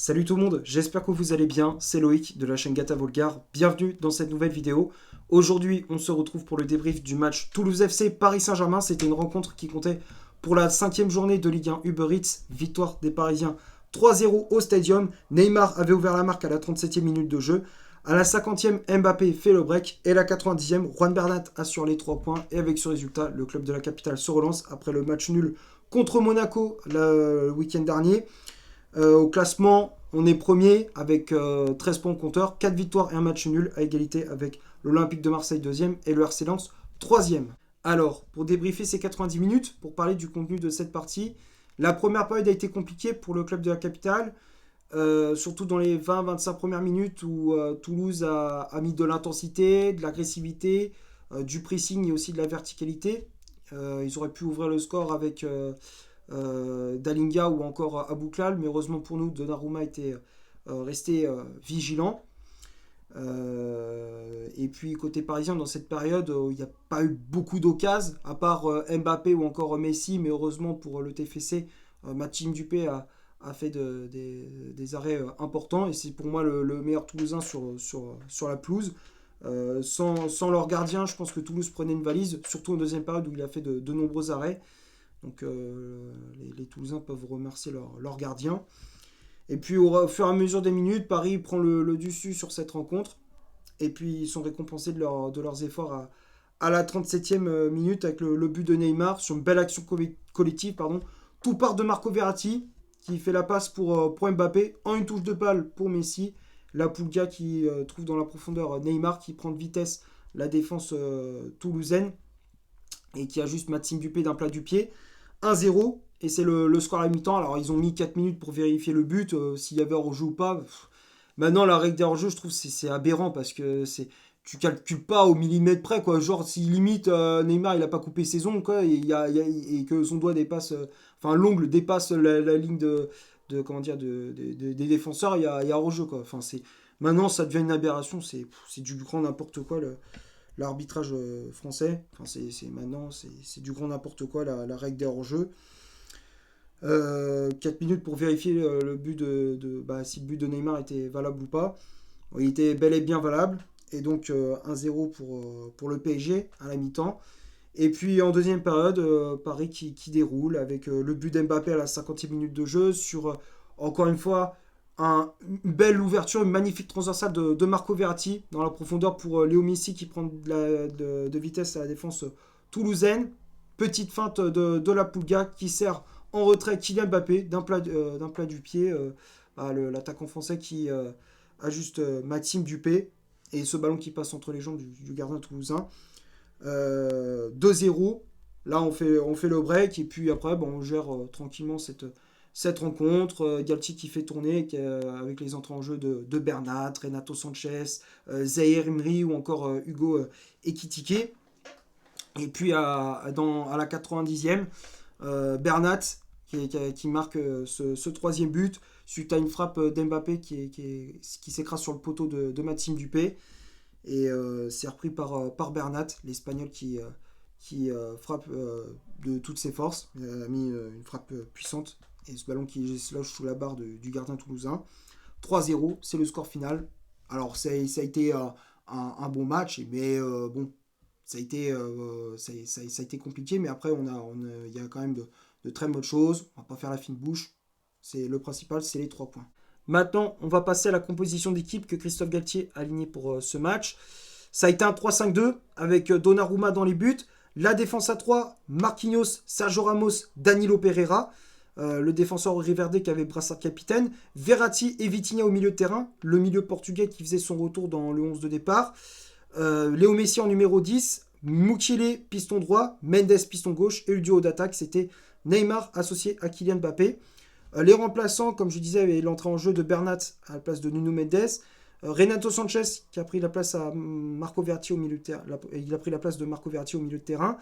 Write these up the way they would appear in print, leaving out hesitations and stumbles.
Salut tout le monde, j'espère que vous allez bien, c'est Loïc de la chaîne Gata Volgar, bienvenue dans cette nouvelle vidéo. Aujourd'hui on se retrouve pour le débrief du match Toulouse FC Paris Saint-Germain, c'était une rencontre qui comptait pour la 5e journée de Ligue 1 Uber Eats, victoire des Parisiens 3-0 au Stadium, Neymar avait ouvert la marque à la 37e minute de jeu, à la 50e Mbappé fait le break et à la 90e Juan Bernat assure les 3 points et avec ce résultat le club de la capitale se relance après le match nul contre Monaco le week-end dernier. Au classement, on est premier avec 13 points au compteur, 4 victoires et un match nul à égalité avec l'Olympique de Marseille 2e et le RC Lens 3e. Alors, pour débriefer ces 90 minutes, pour parler du contenu de cette partie, la première période a été compliquée pour le club de la capitale, surtout dans les 20-25 premières minutes où Toulouse a mis de l'intensité, de l'agressivité, du pressing et aussi de la verticalité. Ils auraient pu ouvrir le score avec Dalinga ou encore Abouklal, mais heureusement pour nous, Donnarumma était resté vigilant. Et puis côté parisien, dans cette période, il n'y a pas eu beaucoup d'occasions, à part Mbappé ou encore Messi, mais heureusement pour le TFC, Maxime Dupé a fait des arrêts importants, et c'est pour moi le meilleur Toulousain sur la pelouse. Sans leur gardien, je pense que Toulouse prenait une valise, surtout en deuxième période où il a fait de nombreux arrêts. Donc les Toulousains peuvent remercier leur gardien. Et puis au fur et à mesure des minutes, Paris prend le dessus sur cette rencontre. Et puis ils sont récompensés de leurs efforts à la 37e minute avec le but de Neymar sur une belle action collective. Pardon. Tout part de Marco Verratti qui fait la passe pour Mbappé en une touche de balle pour Messi. La Pulga qui trouve dans la profondeur Neymar qui prend de vitesse la défense toulousaine et qui ajuste Maxime Dupé d'un plat du pied. 1-0 et c'est le score à la mi-temps. Alors ils ont mis 4 minutes pour vérifier le but, s'il y avait hors-jeu ou pas. Maintenant la règle des hors-jeu, je trouve c'est aberrant parce que tu calcules pas au millimètre près quoi. Genre si limite Neymar il a pas coupé ses ongles quoi et que son doigt dépasse, enfin l'ongle dépasse la ligne comment dire des défenseurs, il y a hors-jeu quoi. Enfin c'est maintenant ça devient une aberration, c'est du grand n'importe quoi l'arbitrage français. Enfin, maintenant, c'est du grand n'importe quoi, la règle des hors-jeu. 4 minutes pour vérifier le but si le but de Neymar était valable ou pas. Bon, il était bel et bien valable. Et donc 1-0 pour le PSG à la mi-temps. Et puis en deuxième période, Paris qui déroule avec le but d'Mbappé à la 50e minute de jeu sur, encore une fois, une belle ouverture, une magnifique transversale de Marco Verratti dans la profondeur pour Léo Messi qui prend de vitesse à la défense toulousaine. Petite feinte de la Pulga qui sert en retrait Kylian Mbappé d'un plat du pied. L'attaquant français qui ajuste Maxime Dupé. Et ce ballon qui passe entre les jambes du gardien toulousain. 2-0. Là, on fait le break. Et puis après, on gère tranquillement cette rencontre. Galtier qui fait tourner avec les entrées en jeu de Bernat, Renato Sanchez, Zahir Emery ou encore Hugo Ekitike. Et puis à la 90e, Bernat qui marque ce troisième but suite à une frappe d'Mbappé qui s'écrase sur le poteau de Maxime Dupé. Et c'est repris par Bernat, l'Espagnol qui frappe de toutes ses forces. Il a mis une frappe puissante. Et ce ballon qui se loge sous la barre du gardien toulousain. 3-0, c'est le score final. Alors ça a été un bon match, mais ça a été compliqué. Mais après, il y a quand même de très bonnes choses. On va pas faire la fine bouche. Le principal, c'est les 3 points. Maintenant, on va passer à la composition d'équipe que Christophe Galtier a alignée pour ce match. Ça a été un 3-5-2 avec Donnarumma dans les buts. La défense à 3, Marquinhos, Sergio Ramos, Danilo Pereira. Le défenseur Riverde qui avait brassard capitaine. Verratti et Vitinha au milieu de terrain. Le milieu portugais qui faisait son retour dans le 11 de départ. Léo Messi en numéro 10. Mukiele, piston droit. Mendes, piston gauche. Et le duo d'attaque, c'était Neymar associé à Kylian Mbappé. Les remplaçants, comme je disais, avait l'entrée en jeu de Bernat à la place de Nuno Mendes. Renato Sanchez qui a pris la place à Marco Verratti au milieu de terrain. Il a pris la place de Marco Verratti au milieu de terrain.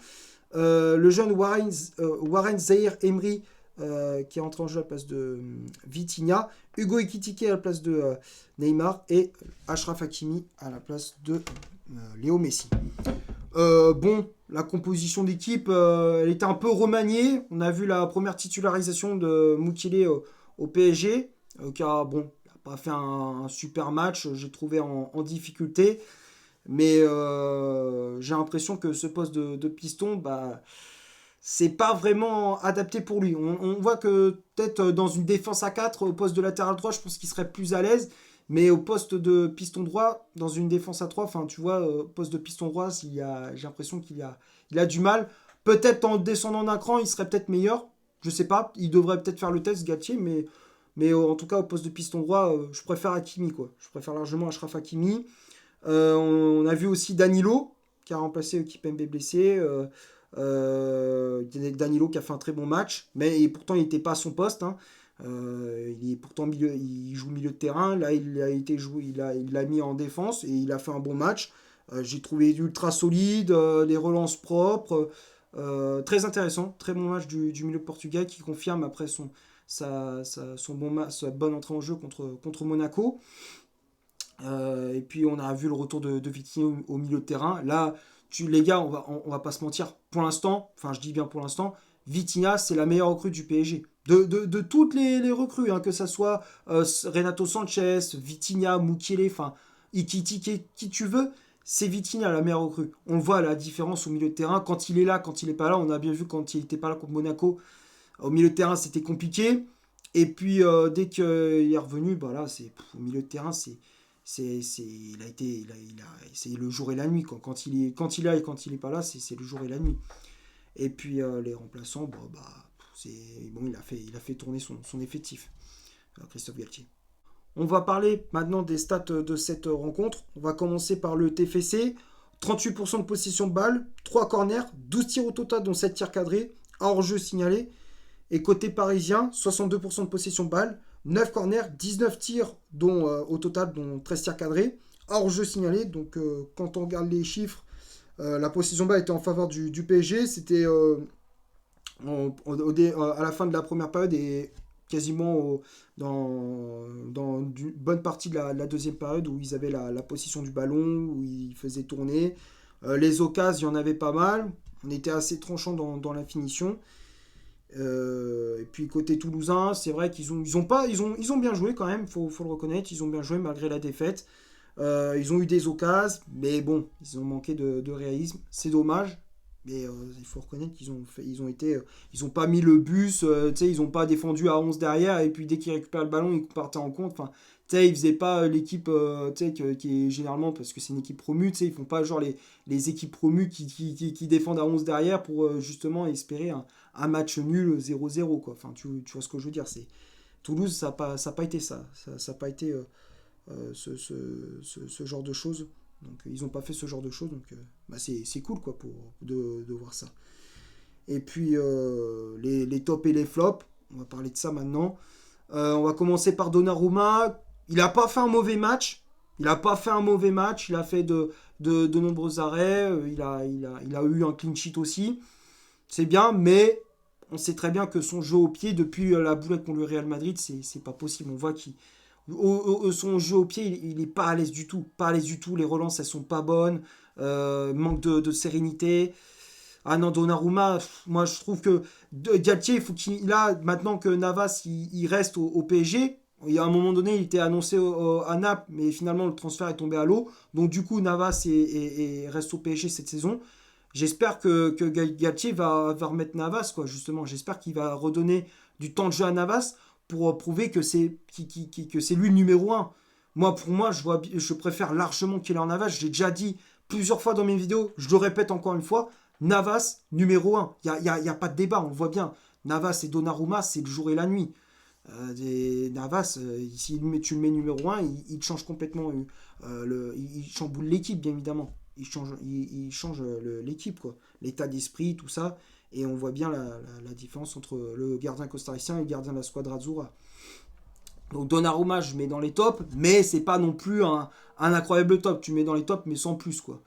Le jeune Warren Zahir Emery qui est entré en jeu à la place de Vitinha. Hugo Ekitike à la place de Neymar. Et Achraf Hakimi à la place de Léo Messi. La composition d'équipe, elle était un peu remaniée. On a vu la première titularisation de Mukiele au PSG. qui a, bon, pas fait un super match, j'ai trouvé en difficulté. Mais j'ai l'impression que ce poste de piston, bah, c'est pas vraiment adapté pour lui. On voit que peut-être dans une défense à 4 au poste de latéral droit, je pense qu'il serait plus à l'aise. Mais au poste de piston droit, dans une défense à 3, enfin tu vois, au poste de piston droit, j'ai l'impression il a du mal. Peut-être en descendant d'un cran, il serait peut-être meilleur. Je sais pas, il devrait peut-être faire le test, Galtier, mais en tout cas, au poste de piston droit, je préfère Hakimi, quoi. Je préfère largement Achraf Hakimi. On a vu aussi Danilo, qui a remplacé Kipembe blessé. Danilo qui a fait un très bon match, mais pourtant il n'était pas à son poste. Hein. Il est pourtant il joue milieu de terrain. Là, il a été joué, il l'a mis en défense et il a fait un bon match. J'ai trouvé ultra solide, les relances propres, très intéressant, très bon match du milieu portugais qui confirme après sa bonne entrée en jeu contre Monaco. Et puis on a vu le retour de Vitinha au milieu de terrain. Là, les gars, on va pas se mentir. Pour l'instant, enfin je dis bien pour l'instant, Vitinha c'est la meilleure recrue du PSG. De toutes les recrues, hein, que ça soit Renato Sanchez, Vitinha, Mukiele, enfin Ikiti, qui tu veux, c'est Vitinha la meilleure recrue. On voit la différence au milieu de terrain. Quand il est là, quand il est pas là, on a bien vu quand il était pas là contre Monaco. Au milieu de terrain, c'était compliqué. Et puis dès qu'il est revenu, bah là, au milieu de terrain, il a été, c'est le jour et la nuit. Quoi. Quand il est là et quand il est pas là, c'est le jour et la nuit. Et puis les remplaçants, bon, il a fait tourner son effectif, Christophe Galtier. On va parler maintenant des stats de cette rencontre. On va commencer par le TFC. 38% de possession de balle, 3 corners, 12 tirs au total, dont 7 tirs cadrés, un hors-jeu signalé. Et côté parisien, 62% de possession de balle, 9 corners, 19 tirs dont, au total, dont 13 tirs cadrés, hors jeu signalé. Donc quand on regarde les chiffres, la possession de balle était en faveur du PSG. C'était à la fin de la première période et quasiment dans une bonne partie de la deuxième période où ils avaient la possession du ballon, où ils faisaient tourner. Les occasions, il y en avait pas mal. On était assez tranchant dans la finition. Et puis côté toulousain, c'est vrai ils ont bien joué quand même, faut le reconnaître, ils ont bien joué malgré la défaite. Ils ont eu des occasions, mais bon, ils ont manqué de réalisme. C'est dommage, mais il faut reconnaître ils ont pas mis le bus, ils ont pas défendu à 11 derrière et puis dès qu'ils récupèrent le ballon, ils partaient en compte. Enfin, ils faisaient pas l'équipe, qui est généralement parce que c'est une équipe promue, ils font pas genre les équipes promues qui défendent à 11 derrière pour justement espérer un match nul 0-0 quoi. Enfin, tu vois ce que je veux dire. Toulouse, ça n'a pas été ça. Ça n'a pas été ce genre de choses. Donc ils n'ont pas fait ce genre de choses. Donc c'est cool quoi de voir ça. Et puis les tops et les flops. On va parler de ça maintenant. On va commencer par Donnarumma. Il n'a pas fait un mauvais match. Il n'a pas fait un mauvais match. Il a fait de nombreux arrêts. Il a eu un clean sheet aussi. C'est bien, mais on sait très bien que son jeu au pied, depuis la boulette contre le Real Madrid, c'est pas possible. On voit qu'il son jeu au pied, il est pas à l'aise du tout. Pas à l'aise du tout. Les relances, elles sont pas bonnes. Manque de sérénité. Ah non, Donnarumma, moi je trouve que Galtier, il faut qu'il là maintenant que Navas il reste au PSG. Il y a un moment donné, il était annoncé à Naples, mais finalement le transfert est tombé à l'eau. Donc du coup, Navas reste au PSG cette saison. J'espère que Galtier va remettre Navas, quoi, justement. J'espère qu'il va redonner du temps de jeu à Navas pour prouver que que c'est lui le numéro un. Pour moi, je préfère largement qu'il ait en Navas. J'ai déjà dit plusieurs fois dans mes vidéos, je le répète encore une fois, Navas, numéro un. Y a pas de débat, on le voit bien. Navas et Donnarumma, c'est le jour et la nuit. Navas, si tu le mets numéro un, il change complètement, il chamboule l'équipe, bien évidemment. Il change l'équipe, quoi. L'état d'esprit, tout ça. Et on voit bien la différence entre le gardien costaricien et le gardien de la squadra Azzurra. Donc Donnarumma, je mets dans les tops, mais c'est pas non plus un incroyable top. Tu mets dans les tops, mais sans plus, quoi.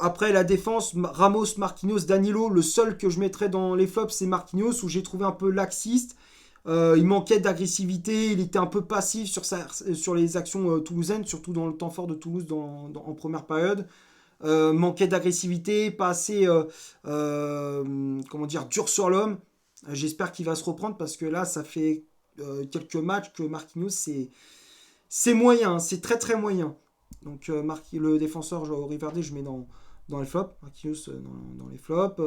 Après la défense, Ramos, Marquinhos, Danilo. Le seul que je mettrais dans les flops, c'est Marquinhos, où j'ai trouvé un peu laxiste. Il manquait d'agressivité, il était un peu passif sur les actions toulousaines, surtout dans le temps fort de Toulouse en première période. Manquait d'agressivité, pas assez comment dire, dur sur l'homme. J'espère qu'il va se reprendre parce que là, ça fait quelques matchs que Marquinhos, c'est moyen, c'est très très moyen. Donc le défenseur Riverde, je mets dans les flops. Marquinhos dans les flops.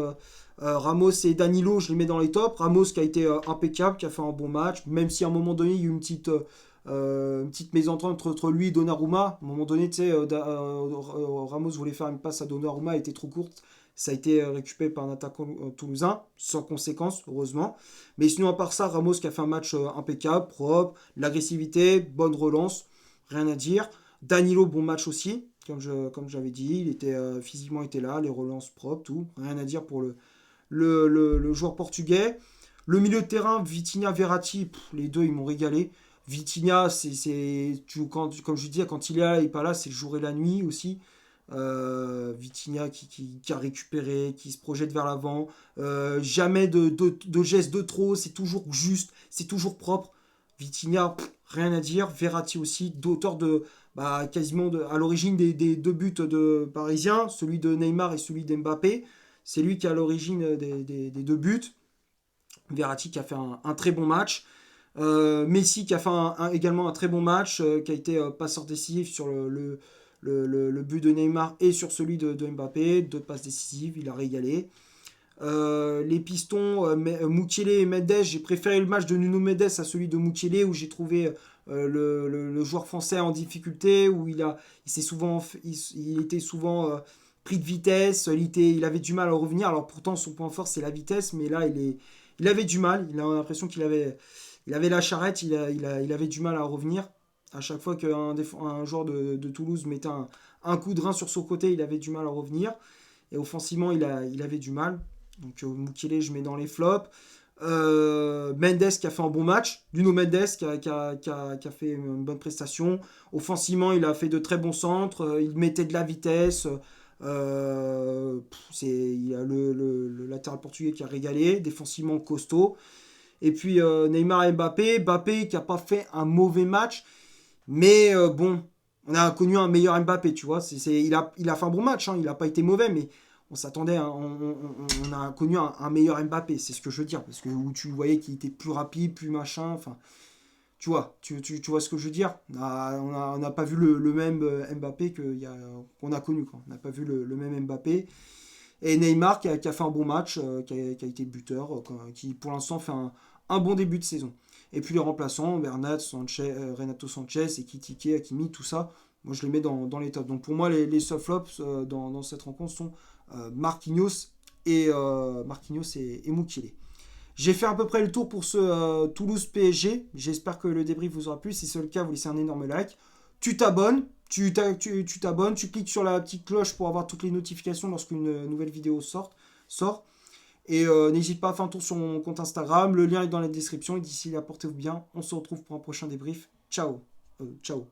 Ramos et Danilo, je les mets dans les tops. Ramos qui a été impeccable, qui a fait un bon match, même si à un moment donné, il y a eu une petite mésentente entre lui et Donnarumma. À un moment donné, tu sais, Ramos voulait faire une passe à Donnarumma, elle était trop courte. Ça a été récupéré par un attaquant toulousain, sans conséquence, heureusement. Mais sinon, à part ça, Ramos qui a fait un match impeccable, propre, l'agressivité, bonne relance, rien à dire. Danilo, bon match aussi, comme j'avais dit. Il était physiquement était là, les relances propres, tout. Rien à dire pour le joueur portugais. Le milieu de terrain, Vitinha, Verratti, les deux, ils m'ont régalé. Vitinha, comme je disais, quand il est là et pas là, c'est le jour et la nuit aussi. Vitinha qui a récupéré, qui se projette vers l'avant. Jamais de gestes de trop, c'est toujours juste, c'est toujours propre. Vitinha, rien à dire. Verratti aussi, d'auteur quasiment à l'origine des deux buts de Parisiens, celui de Neymar et celui d'Mbappé. C'est lui qui est à l'origine des deux buts. Verratti qui a fait un très bon match. Messi qui a fait également un très bon match, qui a été passeur décisif sur le but de Neymar et sur celui de Mbappé. Deux passes décisives, il a régalé. Les pistons, Mukiele et Mendes, j'ai préféré le match de Nuno Mendes à celui de Mukiele où j'ai trouvé le joueur français en difficulté, où il était souvent pris de vitesse, il avait du mal à revenir. Alors pourtant son point fort c'est la vitesse, mais là il avait du mal, il a l'impression il avait la charrette, il avait du mal à revenir. À chaque fois qu'un joueur de Toulouse mettait un coup de rein sur son côté, il avait du mal à revenir. Et offensivement, il avait du mal. Donc Mukiele, je mets dans les flops. Mendes qui a fait un bon match. Nuno Mendes qui a fait une bonne prestation. Offensivement, il a fait de très bons centres. Il mettait de la vitesse. Il y a le latéral portugais qui a régalé. Défensivement, costaud. Et puis Neymar et Mbappé. Mbappé qui n'a pas fait un mauvais match. Mais bon, on a connu un meilleur Mbappé, tu vois. Il a fait un bon match, hein, il n'a pas été mauvais, mais on s'attendait, on a connu un meilleur Mbappé, c'est ce que je veux dire. Parce que où tu voyais qu'il était plus rapide, plus machin, enfin, tu vois, tu vois ce que je veux dire. On n'a pas vu le même Mbappé qu'on a connu, quoi. On n'a pas vu le même Mbappé. Et Neymar qui a fait un bon match, qui a été buteur, qui pour l'instant fait un bon début de saison. Et puis les remplaçants, Renato Sanchez, Ekitike, Hakimi, tout ça, moi je les mets dans les tops. Donc pour moi, les soft flops dans cette rencontre sont Marquinhos et Mukiele. J'ai fait à peu près le tour pour ce Toulouse PSG. J'espère que le débrief vous aura plu. Si c'est le cas, vous laissez un énorme like. Tu t'abonnes, tu t'abonnes, tu cliques sur la petite cloche pour avoir toutes les notifications lorsqu'une nouvelle vidéo sort. Et n'hésite pas à faire un tour sur mon compte Instagram. Le lien est dans la description. Et d'ici là, portez-vous bien. On se retrouve pour un prochain débrief. Ciao. Ciao.